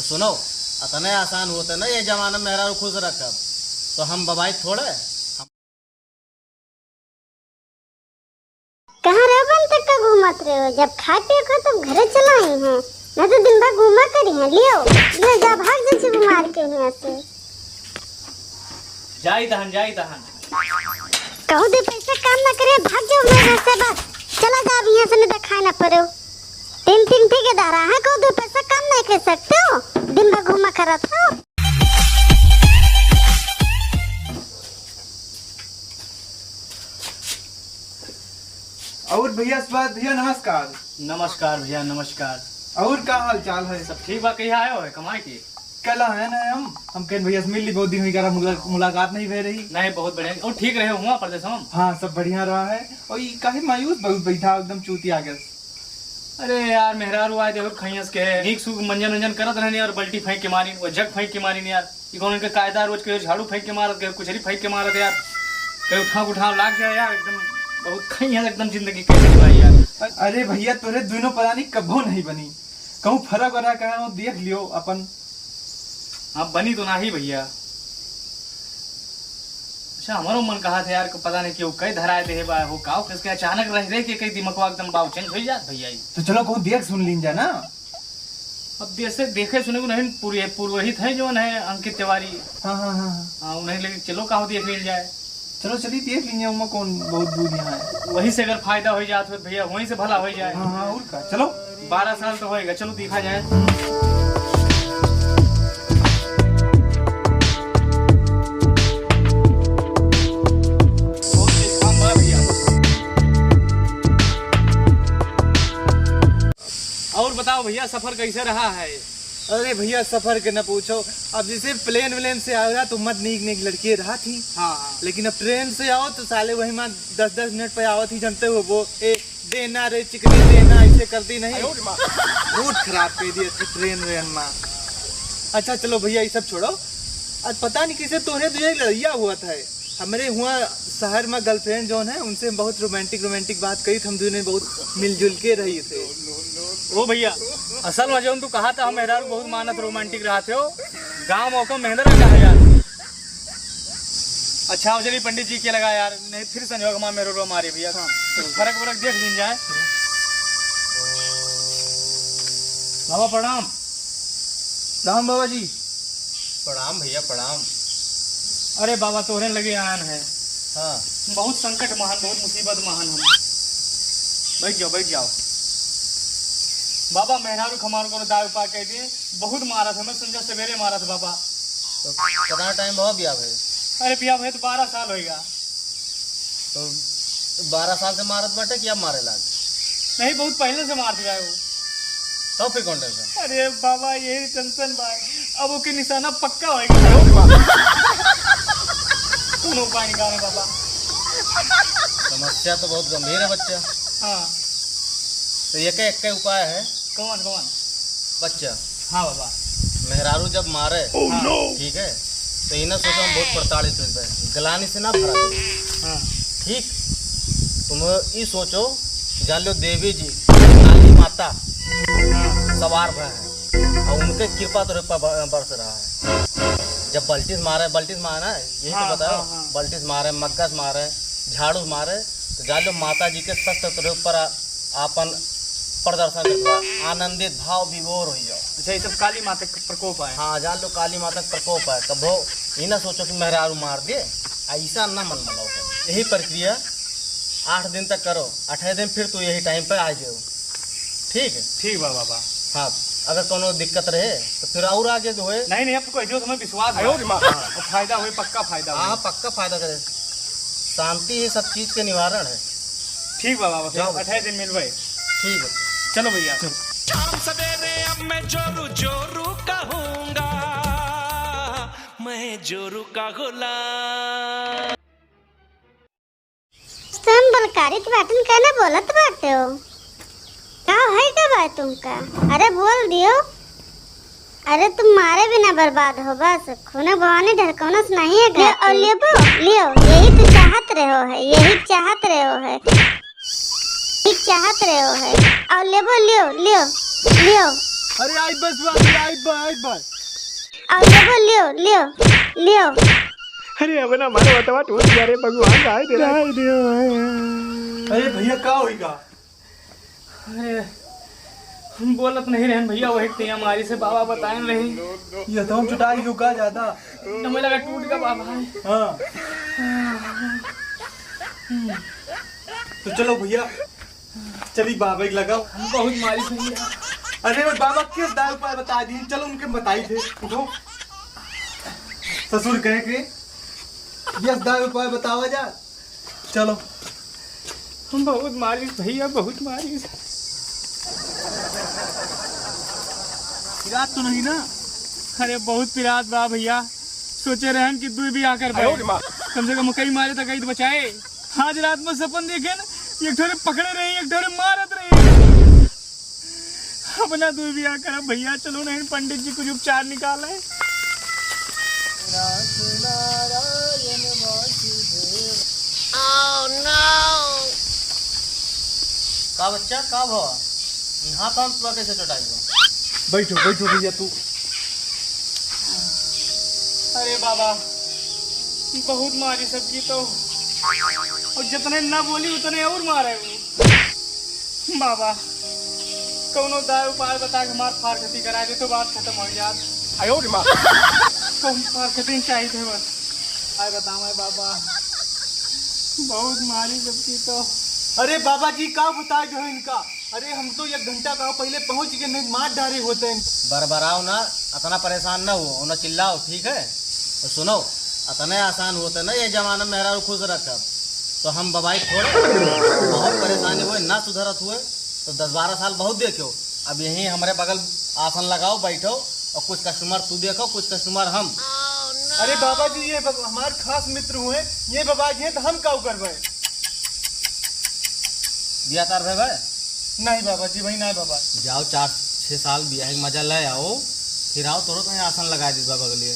तो सुनो, इतने आसान होते ना ये जमाना में मेहरा खुश रखब, तो हम बबाई थोड़े। कहाँ रहो बल तक का घूमत रहे हो? जब खा पिए खो तब घरे चला आई हैं, नहीं तो दिन भर घूमा करी हैं। लियो जा, भाग जल्दी बीमार के यहाँ से। जाई दहन कहूँ दे पैसे काम ना करे, भाग जाओ मेरे घर से। बस चला जा, अब यहाँ से नहीं तो खाए ना पड़ो। तीन ठेकेदार है, कहूँ दो पैसा काम नहीं कर सकते हो, दिन भर घूमा करा था। और भैया स्वाद भैया नमस्कार। नमस्कार भैया नमस्कार। और का हाल चाल है? सब ठीक बा। कहीं आए हो है कमाई की? कल है ना हम कहें भैया से मिल ली, बहुत दिन हुई करा मुलाकात नहीं भे रही। नहीं बहुत बढ़िया। और ठीक रहे हुआ प्रदेश हम? हाँ सब बढ़िया रहा है। और ये काहे मायूस बहुत बैठा एकदम चूती आ गया। अरे यार मेहरारू आए देखो खैस के नीक सुख मंजन वंजन करत रहने और बल्टी फेंक के मारी, वो जग फेंक के मारी नहीं यार। ये कौन इनका कायदा रोज के झाड़ू फेंक के मारत, कहीं कुचरी फेंक के मारत यार, कहीं उठाव लाग जाए यार। एकदम बहुत खैस एकदम जिंदगी कैसे भाई यार। अरे भैया तोरे दोनों पता नहीं कब्बो नहीं बनी, कहूँ फर्क वरा कहा देख लियो अपन। हाँ बनी तो ना ही भैया। अच्छा हमारो मन कहा था यार को पता नहीं क्यों कई धराए दे बा हो काव किसके अचानक रह के कई दिमाग एकदम बाव चेंज हो जात भैया। तो चलो कहूँ देख सुन लीन जा ना। अब जैसे देखे सुने को नहीं पुरोहित है जो है अंकित तिवारी। हाँ हाँ हाँ हाँ उन्हें लेकिन चलो कहा देख लिया जाए। चलो चलिए देख लीजिए, उमा कौन बहुत दूर यहाँ है। वहीं से अगर फायदा हो जाए तो भैया वहीं से भला हो जाए। हाँ हाँ और का चलो 12 साल तो होएगा, चलो देखा जाए। और बताओ भैया सफर कैसे रहा है? अरे भैया सफर के न पूछो, अब जैसे प्लेन व्लेन से आओ तो मत नीक लड़की रहा थी। हाँ लेकिन अब ट्रेन से आओ तो साले वही माँ 10-10 मिनट पे आओ थी, जानते हो वो देना रे चिकनी देना ऐसे करती नहीं, रूट खराब कर दिए थे ट्रेन वेन में। अच्छा चलो भैया ये सब छोड़ो, आज पता नहीं किसे तोहरे तुझे लड़िया हुआ था। हमारे हुआ शहर में गर्लफ्रेंड जो है उनसे बहुत रोमांटिक बात कही, हम दोनों बहुत मिलजुल के रही थे। ओ भैया असल में जो तू कहा था हम मेहरारू बहुत मानत रोमांटिक रहा थे, गाँव मौका मेहनत रखा है यार। अच्छा हो चलिए पंडित जी के लगा यार, नहीं फिर संजोग माँ मेरे रो मारे भैया। तो फर्क वरक देख लीन जाए। बाबा प्रणाम। राम बाबा जी प्रणाम भैया प्रणाम। अरे बाबा तोहरे लगे आन है। हाँ बहुत संकट महान, बहुत मुसीबत महान हम। बैठ जाओ बाबा। मेहरारू खमार को दाव पा के दिए बहुत मारा था, मैं समझा सवेरे मारा था बाबा। तो कितना टाइम हो बिया भाई? अरे बिया भाई तो 12 साल होएगा। तो 12 साल से मारत बाटे कि अब मारे लाग? नहीं बहुत पहले से मार दिया है वो। तो फिर कौन टेंशन? अरे बाबा यही टेंशन भाई, अब उसकी निशाना पक्का होएगा। कौन उपाय निकाले बाबा? समस्या तो बहुत गंभीर है बच्चा। हाँ तो एक उपाय है। कौन? बच्चा हाँ बाबा। मेहरारू जब मारे ठीक है तो इन्हें सोचो हम बहुत प्रताड़ित हुए, गलानी से ना भरा दे। हाँ ठीक, तुम ये सोचो जान लो देवी जी काली माता सवार भय है और उनके कृपा तो बरस रहा है। जब बल्टिस मारे है यही तो बताओ। बल्टिस मारे, मग्गस मारे, झाड़ू मारे, तो जान लो माता जी के शस्त्र ऊपर आपन प्रदर्शन करवा आनंदित भाव विभोर हो जाओ। अच्छा ये सब काली माता का प्रकोप है? हाँ जान लो काली माता का प्रकोप है। कभो ये ना सोचो कि मेहरारू मार दे, ऐसा ना मन बनाओ। यही प्रक्रिया 8 दिन तक करो, 8वें दिन फिर तू यही टाइम पर आ जाओ। ठीक है? ठीक बा बाबा। हाँ अगर कोनो दिक्कत रहे तो फिर और आगे जो है। नहीं आपको जो हमें विश्वास है और फायदा हुए, पक्का फायदा। हाँ पक्का फायदा करे। शांति ही सब चीज के निवारण है। ठीक बा बाबा, 28 दिन मिलवे। ठीक है चलो भैया। शाम सवेरे अब मैं जोरू जोरू कहूँगा, मैं जोरू का गुलाम। तुम बलकारित बाटन कहना बोलत बाटे हो? का है का बात तुमका? अरे बोल दियो। अरे तुम मारे बिना बर्बाद हो, बस खूने बहाने ढरकौनस नहीं है। और लियो यही तो चाहत रहे हो है, यही चाहत रहे हो है। और लियो अरे आई बस बाबी आई बस। और देखो लियो लियो लियो। अरे अब ना मारो बतवा टूट गया रे भगवान राय दे रहा अरे भैया का होगा? अरे हम बोलत नहीं रहन भैया वही ते हमारी से बाबा बताए नहीं। ये तो हम चुटाई क्यों का ज्यादा? हमें लगा टूट गया बाबा। हाँ तो चलो भैया चली बाबा की लगाओ। हम बहुत मारी भैया। अरे वो बाबा किस दाल उपाय बता दी, चलो उनके बताई थे। उठो ससुर कहे के यस दाल उपाय बतावा जा। चलो हम बहुत मारी भैया बहुत मारी। रात तो नहीं ना? अरे बहुत पिरात बा भैया। सोचे रहन कि तू भी आकर कम से कम कई मारे तक तो बचाए। आज रात में सपन देखे न एक ठोरे पकड़े रही एक ठोरे मारत रही। अपना तू भी आकर भैया चलो नहीं पंडित जी कुछ उपचार निकाले। का बच्चा का भवा यहाँ पर तुआ कैसे चटाई हो? बैठो बैठो भैया तू। अरे बाबा बहुत मारी सबकी तो, और जितने ना बोली उतने और मारे वो। बाबा कौनो दाय उपाय बता के मार फार खेती करा दे तो बात खत्म हो जात। कौन फार खेती चाहिए थे बस आए बताओ है बाबा। बहुत मारी सबकी तो। अरे बाबा जी का बताए जो है इनका? अरे हम तो 1 घंटा का पहले पहुंच गए, नहीं मार डारे होते हैं। बरबराओ ना, इतना परेशान ना हो ना, चिल्लाओ ठीक है। तो सुनो इतने आसान होते ना ये जमाना में मेहरा खुश रखब तो हम बबाई थोड़े बहुत परेशानी हुए ना सुधरत हुए तो 10-12 साल बहुत देखो। अब यहीं हमारे बगल आसन लगाओ बैठो और कुछ कस्टमर तू देखो कुछ कस्टमर हम। अरे बाबा जी ये हमारे खास मित्र हुए, ये बाबा जी हैं तो हम क्या करवाए? बिया तार भे भाई नहीं बाबा जी वही नहीं बाबा। जाओ 4-6 साल बिया मजा ले आओ फिर आओ तोरो तो आसन लगा दी बगलिए।